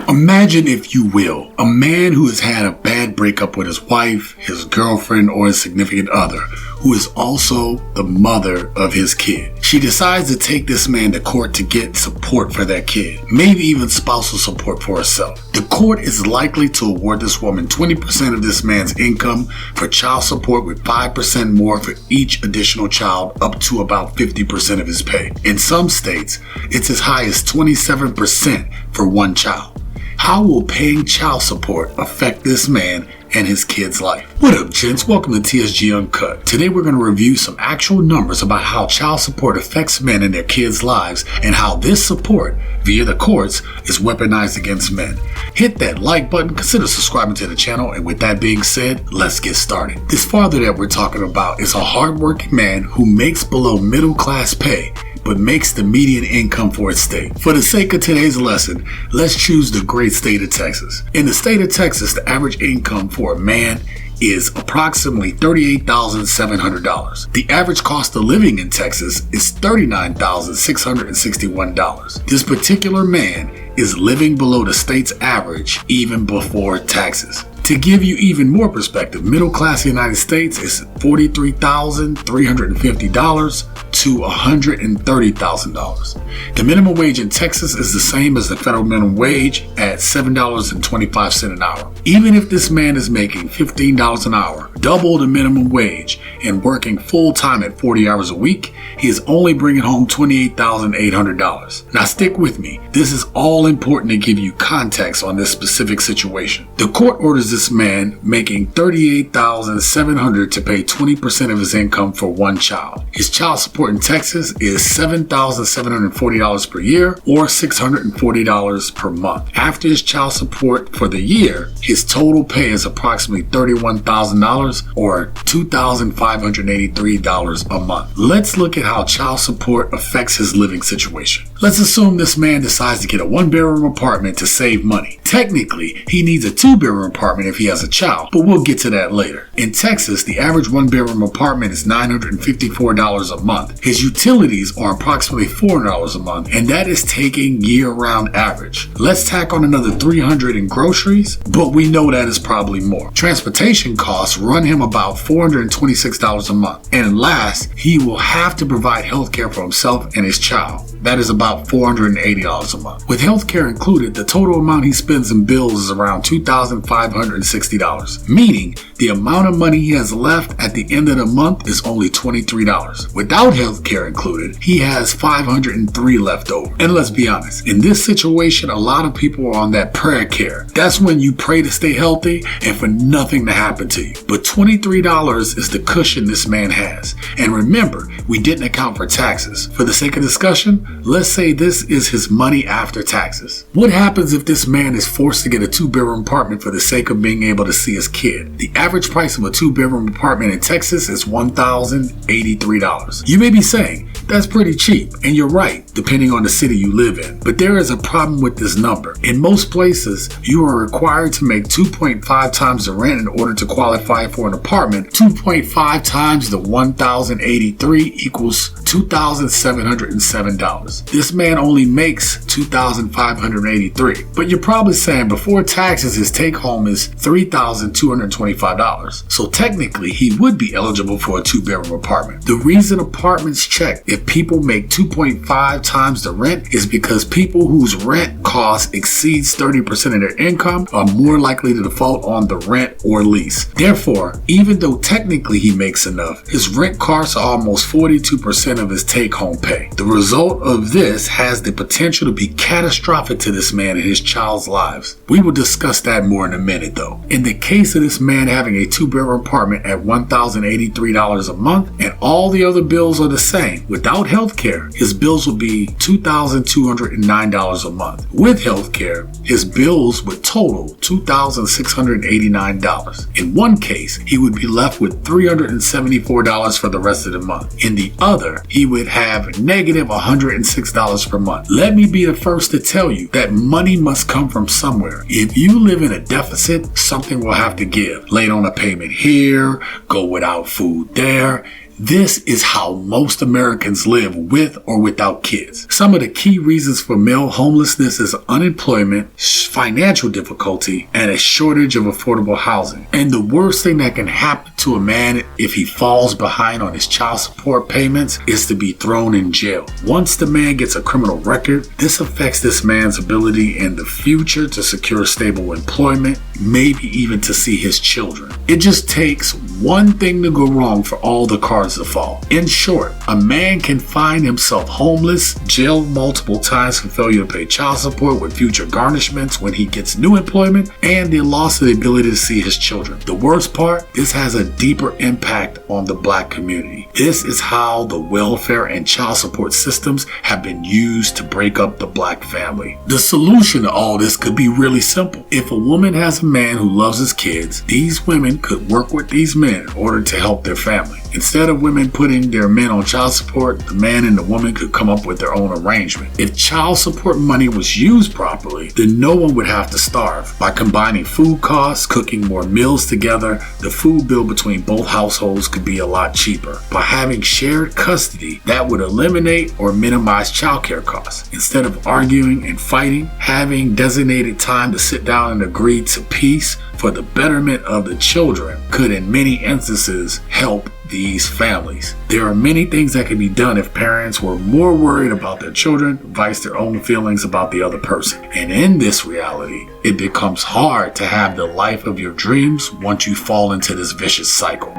Imagine, if you will, a man who has had a bad breakup with his wife, his girlfriend, or his significant other, who is also the mother of his kid. She decides to take this man to court to get support for that kid, maybe even spousal support for herself. The court is likely to award this woman 20% of this man's income for child support, with 5% more for each additional child, up to about 50% of his pay. In some states, it's as high as 27% for one child. How will paying child support affect this man and his kid's life? What up, gents? Welcome to TSG Uncut. Today we're going to review some actual numbers about how child support affects men and their kids' lives, and how this support via the courts is weaponized against men. Hit that like button, consider subscribing to the channel, and with that being said, let's get started. This father that we're talking about is a hardworking man who makes below middle class pay, but makes the median income for his state. For the sake of today's lesson, let's choose the great state of Texas. In the state of Texas, the average income for a man is approximately $38,700. The average cost of living in Texas is $39,661. This particular man is living below the state's average even before taxes. To give you even more perspective, middle class United States is $43,350 to $130,000. The minimum wage in Texas is the same as the federal minimum wage at $7.25 an hour. Even if this man is making $15 an hour, double the minimum wage, and working full time at 40 hours a week, he is only bringing home $28,800. Now stick with me. This is all important to give you context on this specific situation. The court orders this man making $38,700 to pay 20% of his income for one child. His child support in Texas is $7,740 per year, or $640 per month. After his child support for the year, his total pay is approximately $31,000, or $2,583 a month. Let's look at how child support affects his living situation. Let's assume this man decides to get a one-bedroom apartment to save money. Technically, he needs a two-bedroom apartment if he has a child, but we'll get to that later. In Texas, the average one-bedroom apartment is $954 a month. His utilities are approximately $400 a month, and that is taking year-round average. Let's tack on another $300 in groceries, but we know that is probably more. Transportation costs run him about $426 a month. And last, he will have to provide health care for himself and his child. That is about $480 a month. With health care included, the total amount he spends in bills is around $2,560, meaning the amount of money he has left at the end of the month is only $23. Without health care included, he has $503 left over. And let's be honest, in this situation, a lot of people are on that prayer care. That's when you pray to stay healthy and for nothing to happen to you. But $23 is the cushion this man has. And remember, we didn't account for taxes. For the sake of discussion, let's say this is his money after taxes. What happens if this man is forced to get a two-bedroom apartment for the sake of being able to see his kid? The average price of a two-bedroom apartment in Texas is $1,083. You may be saying, that's pretty cheap, and you're right, depending on the city you live in. But there is a problem with this number. In most places, you are required to make 2.5 times the rent in order to qualify for an apartment. 2.5 times the $1,083 equals $2,707. This man only makes $2,583. But you're probably saying before taxes, his take home is $3,225. So technically, he would be eligible for a two-bedroom apartment. The reason apartments check if people make 2.5 times the rent is because people whose rent cost exceeds 30% of their income are more likely to default on the rent or lease. Therefore, even though technically he makes enough, his rent costs are almost 42% of his take-home pay. The result of this has the potential to be catastrophic to this man and his child's lives. We will discuss that more in a minute though. In the case of this man having a two-bedroom apartment at $1,083 a month and all the other bills are the same, without health care, his bills would be $2,209 a month. With health care, his bills would total $2,689. In one case, he would be left with $374 for the rest of the month. In the other, he would have negative $106 per month. Let me be the first to tell you that money must come from somewhere. If you live in a deficit, something will have to give. Late on a payment here, go without food there. This is how most Americans live with or without kids. Some of the key reasons for male homelessness is unemployment, financial difficulty, and a shortage of affordable housing. And the worst thing that can happen to a man if he falls behind on his child support payments is to be thrown in jail. Once the man gets a criminal record, this affects this man's ability in the future to secure stable employment, maybe even to see his children. It just takes one thing to go wrong for all the cards to fall. In short, a man can find himself homeless, jailed multiple times for failure to pay child support with future garnishments when he gets new employment, and the loss of the ability to see his children. The worst part, this has a deeper impact on the black community. This is how the welfare and child support systems have been used to break up the black family. The solution to all this could be really simple. If a woman has a man who loves his kids, these women could work with these men in order to help their family. Instead of women putting their men on child support, the man and the woman could come up with their own arrangement. If child support money was used properly, then no one would have to starve. By combining food costs, cooking more meals together, the food bill between both households could be a lot cheaper. By having shared custody, that would eliminate or minimize childcare costs. Instead of arguing and fighting, having designated time to sit down and agree to peace for the betterment of the children could in many instances help these families. There are many things that can be done if parents were more worried about their children versus their own feelings about the other person. And in this reality, it becomes hard to have the life of your dreams once you fall into this vicious cycle.